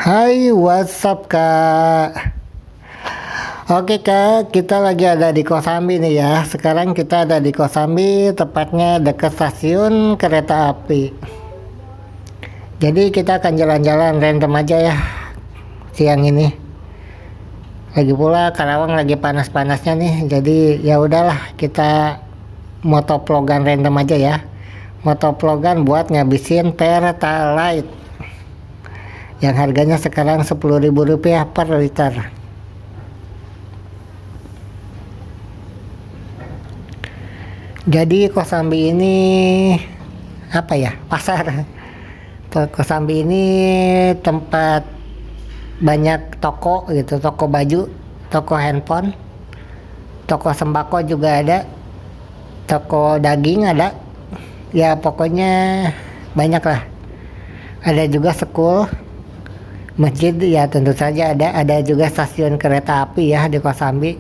Hai, what's up Kak? Oke Kak, kita lagi ada di Kosambi nih ya. Sekarang kita ada di Kosambi, tepatnya dekat stasiun kereta api. Jadi kita akan jalan-jalan random aja ya siang ini. Lagi pula Karawang lagi panas-panasnya nih. Jadi ya udahlah, kita motovlogan random aja ya. Motovlogan buat ngabisin Pertalite yang harganya sekarang Rp10.000 per liter. Jadi Kosambi ini apa ya, pasar. Kosambi ini tempat banyak toko gitu, toko baju, toko handphone, toko sembako juga ada, toko daging ada, ya pokoknya banyak lah. Ada juga school, masjid ya tentu saja ada juga stasiun kereta api ya di Kosambi,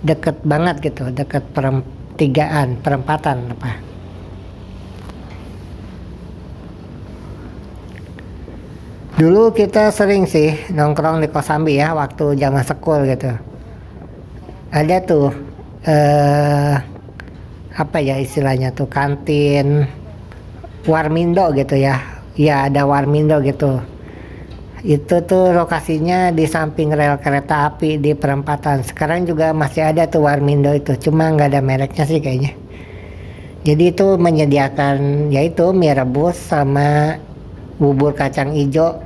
deket banget gitu, deket perempatan apa. Dulu kita sering sih nongkrong di Kosambi ya waktu zaman sekul gitu. Ada tuh apa ya istilahnya tuh, kantin Warmindo gitu ya. Ya ada Warmindo gitu. Itu tuh lokasinya di samping rel kereta api di perempatan. Sekarang juga masih ada tuh Warmindo itu, cuma nggak ada mereknya sih kayaknya. Jadi itu menyediakan yaitu mie rebus sama bubur kacang ijo,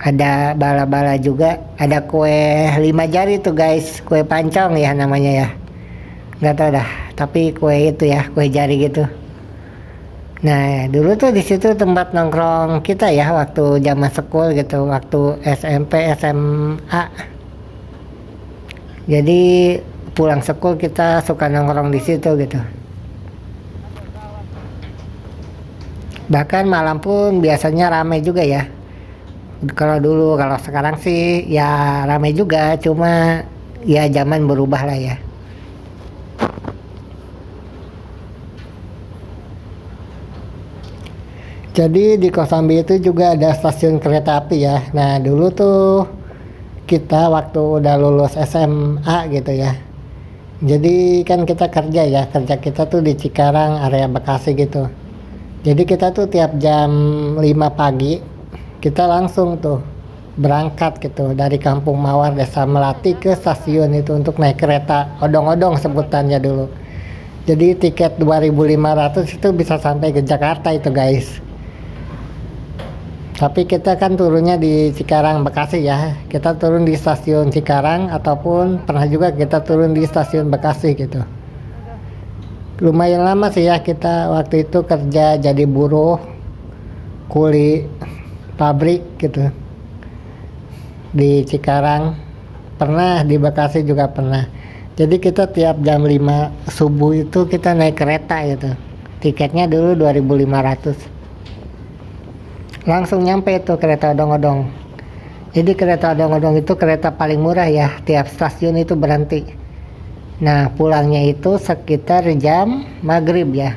ada bala-bala juga, ada kue 5 jari tuh guys, kue pancong ya namanya ya, nggak tahu dah, tapi kue itu ya, kue jari gitu. Nah dulu tuh di situ tempat nongkrong kita ya waktu zaman sekul gitu, waktu SMP SMA. Jadi pulang sekul kita suka nongkrong di situ gitu. Bahkan malam pun biasanya ramai juga ya. Kalau dulu, kalau sekarang sih ya ramai juga, cuma ya zaman berubah lah ya. Jadi di Kosambi itu juga ada stasiun kereta api ya. Nah dulu tuh kita waktu udah lulus SMA gitu ya. Jadi kan kita kerja ya, kerja kita tuh di Cikarang area Bekasi gitu. Jadi kita tuh tiap jam 5 pagi kita langsung tuh berangkat gitu dari Kampung Mawar Desa Melati ke stasiun itu untuk naik kereta odong-odong sebutannya dulu. Jadi tiket 2.500 itu bisa sampai ke Jakarta itu guys. Tapi kita kan turunnya di Cikarang Bekasi ya. Kita turun di stasiun Cikarang ataupun pernah juga kita turun di stasiun Bekasi gitu. Lumayan lama sih ya kita waktu itu kerja jadi buruh kuli pabrik gitu di Cikarang, pernah di Bekasi juga pernah. Jadi kita tiap jam 5 subuh itu kita naik kereta gitu, tiketnya dulu 2.500, langsung nyampe itu kereta odong-odong. Jadi kereta odong-odong itu kereta paling murah ya, tiap stasiun itu berhenti. Nah pulangnya itu sekitar jam maghrib ya.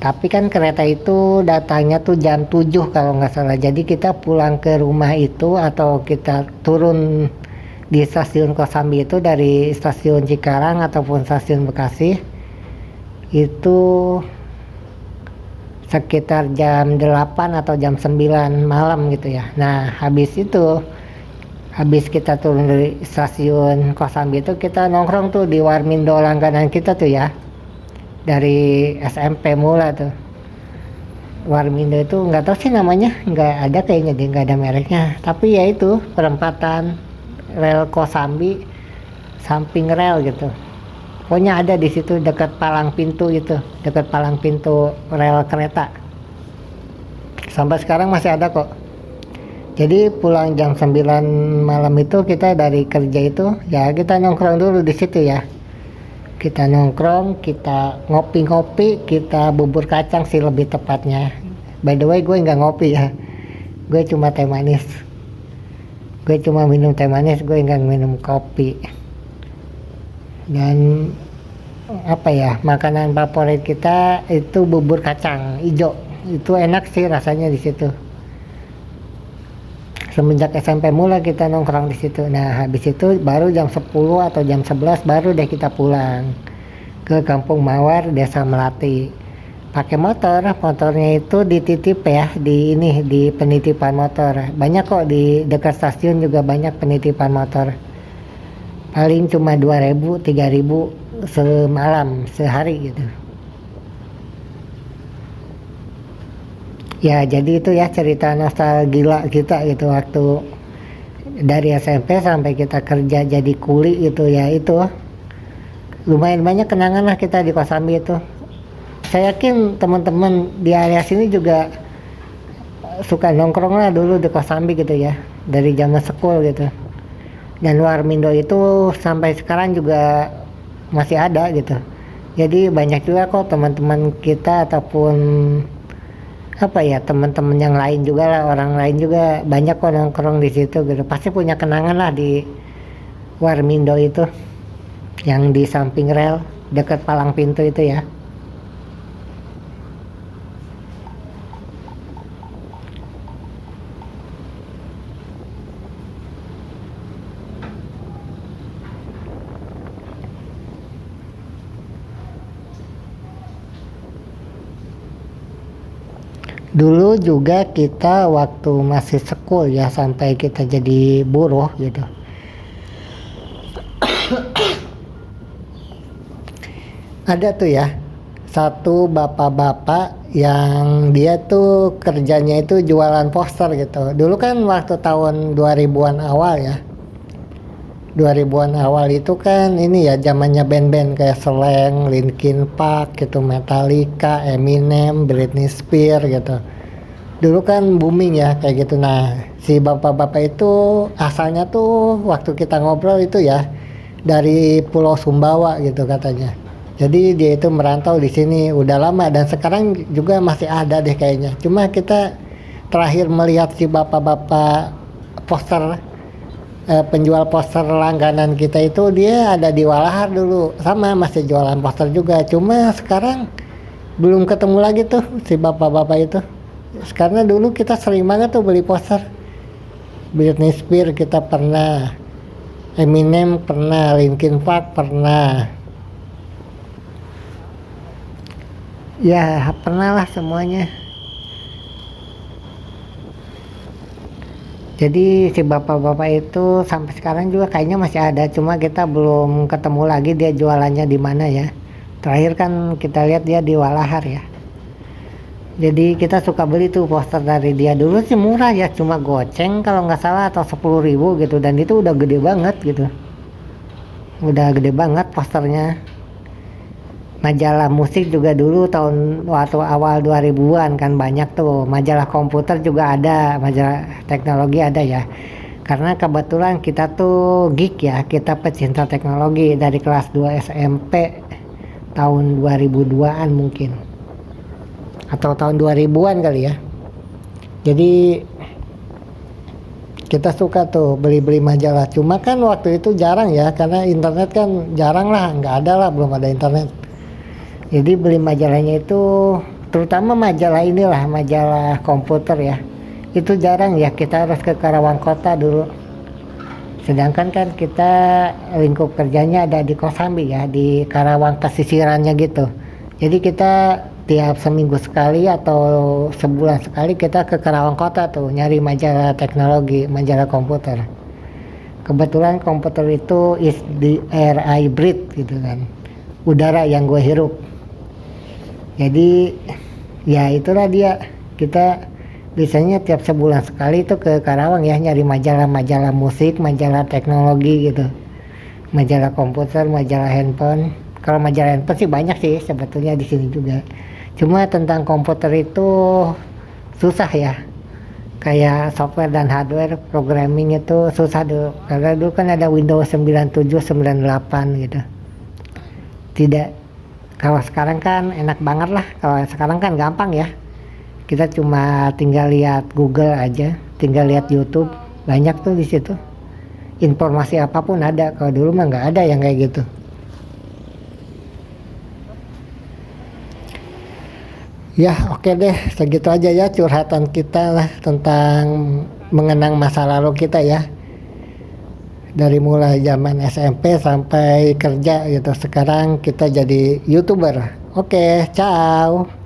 Tapi kan kereta itu datangnya tuh jam 7 kalau nggak salah. Jadi kita pulang ke rumah itu atau kita turun di stasiun Kosambi itu dari stasiun Cikarang ataupun stasiun Bekasi itu sekitar jam 8 atau jam 9 malam gitu ya. Nah habis kita turun dari stasiun Kosambi itu kita nongkrong tuh di Warmindo langganan kita tuh ya, dari SMP mula tuh. Warmindo itu nggak tahu sih namanya, nggak ada kayaknya deh, nggak ada mereknya, tapi ya itu perempatan rel Kosambi, samping rel gitu. Pokoknya ada di situ dekat palang pintu itu, dekat palang pintu rel kereta. Sampai sekarang masih ada kok. Jadi pulang jam 9 malam itu kita dari kerja itu ya kita nongkrong dulu di situ ya. Kita nongkrong, kita ngopi-ngopi, kita bubur kacang sih lebih tepatnya. By the way gue nggak ngopi ya, gue cuma teh manis. Gue cuma minum teh manis, gue nggak minum kopi. Dan apa ya, makanan favorit kita itu bubur kacang hijau. Itu enak sih rasanya di situ. semenjak SMP mula kita nongkrong di situ. Nah habis itu baru jam 10 atau jam 11 baru deh kita pulang ke Kampung Mawar, Desa Melati. Pakai motornya itu dititip ya di penitipan motor. Banyak kok di dekat stasiun juga banyak penitipan motor. Paling cuma 2.000 3.000 semalam sehari gitu. Ya jadi itu ya cerita nostalgia kita gitu waktu dari SMP sampai kita kerja jadi kuli gitu ya. Itu lumayan banyak kenangan lah kita di Kosambi itu. Saya yakin teman-teman di area sini juga suka nongkrong lah dulu di Kosambi gitu ya, dari zaman sekul gitu. Dan Warmindo itu sampai sekarang juga masih ada gitu. Jadi banyak juga kok teman-teman kita ataupun teman-teman yang lain juga lah, orang lain juga banyak kok nongkrong di situ gitu. Pasti punya kenangan lah di Warmindo itu, yang di samping rel dekat palang pintu itu ya. Dulu juga kita waktu masih sekul ya, sampai kita jadi buruh gitu, ada tuh ya satu bapak-bapak yang dia tuh kerjanya itu jualan poster gitu. Dulu kan waktu tahun 2000-an awal ya, 2000-an awal itu kan ini ya zamannya band-band kayak Slank, Linkin Park gitu, Metallica, Eminem, Britney Spears gitu. Dulu kan booming ya kayak gitu. Nah si bapak-bapak itu asalnya tuh waktu kita ngobrol itu ya dari Pulau Sumbawa gitu katanya. Jadi dia itu merantau di sini udah lama dan sekarang juga masih ada deh kayaknya. Cuma kita terakhir melihat si bapak-bapak poster, penjual poster langganan kita itu dia ada di Walahar dulu, sama masih jualan poster juga. Cuma sekarang belum ketemu lagi tuh si bapak-bapak itu. Karena dulu kita sering banget tuh beli poster. Britney Spears kita pernah, Eminem pernah, Linkin Park pernah. Ya pernah lah semuanya. Jadi si bapak-bapak itu sampai sekarang juga kayaknya masih ada, cuma kita belum ketemu lagi dia jualannya di mana ya. Terakhir kan kita lihat dia di Walahar ya. Jadi kita suka beli tuh poster dari dia. Dulu sih murah ya, cuma goceng kalau nggak salah atau 10.000 gitu, dan itu udah gede banget gitu. Udah gede banget posternya. Majalah musik juga dulu waktu awal 2000-an kan banyak tuh. Majalah komputer juga ada, majalah teknologi ada ya. Karena kebetulan kita tuh geek ya, kita pecinta teknologi dari kelas 2 SMP tahun 2002-an mungkin. Atau tahun 2000-an kali ya. Jadi kita suka tuh beli-beli majalah. Cuma kan waktu itu jarang ya, karena internet kan jarang lah, nggak ada lah, belum ada internet. Jadi beli majalahnya itu terutama majalah inilah, majalah komputer ya. Itu jarang ya, kita harus ke Karawang Kota dulu. Sedangkan kan kita lingkup kerjanya ada di Kosambi ya, di Karawang pesisirannya gitu. Jadi kita tiap seminggu sekali atau sebulan sekali kita ke Karawang Kota tuh nyari majalah teknologi, majalah komputer. Kebetulan komputer itu is the air I breathe gitu kan, udara yang gue hirup. Jadi ya itulah dia, kita biasanya tiap sebulan sekali itu ke Karawang ya nyari majalah-majalah musik, majalah teknologi gitu, majalah komputer, majalah handphone. Kalau majalah handphone sih banyak sih sebetulnya di sini juga. Cuma tentang komputer itu susah ya, kayak software dan hardware programming itu susah dulu, karena dulu kan ada Windows 97, 98 gitu. Tidak, kalau sekarang kan enak banget lah, kalau sekarang kan gampang ya, kita cuma tinggal lihat Google aja, tinggal lihat YouTube, banyak tuh di situ informasi apapun ada. Kalau dulu mah nggak ada yang kayak gitu. Ya, oke deh, segitu aja ya curhatan kita lah tentang mengenang masa lalu kita ya. Dari mulai zaman SMP sampai kerja gitu. Sekarang kita jadi YouTuber. Oke, ciao.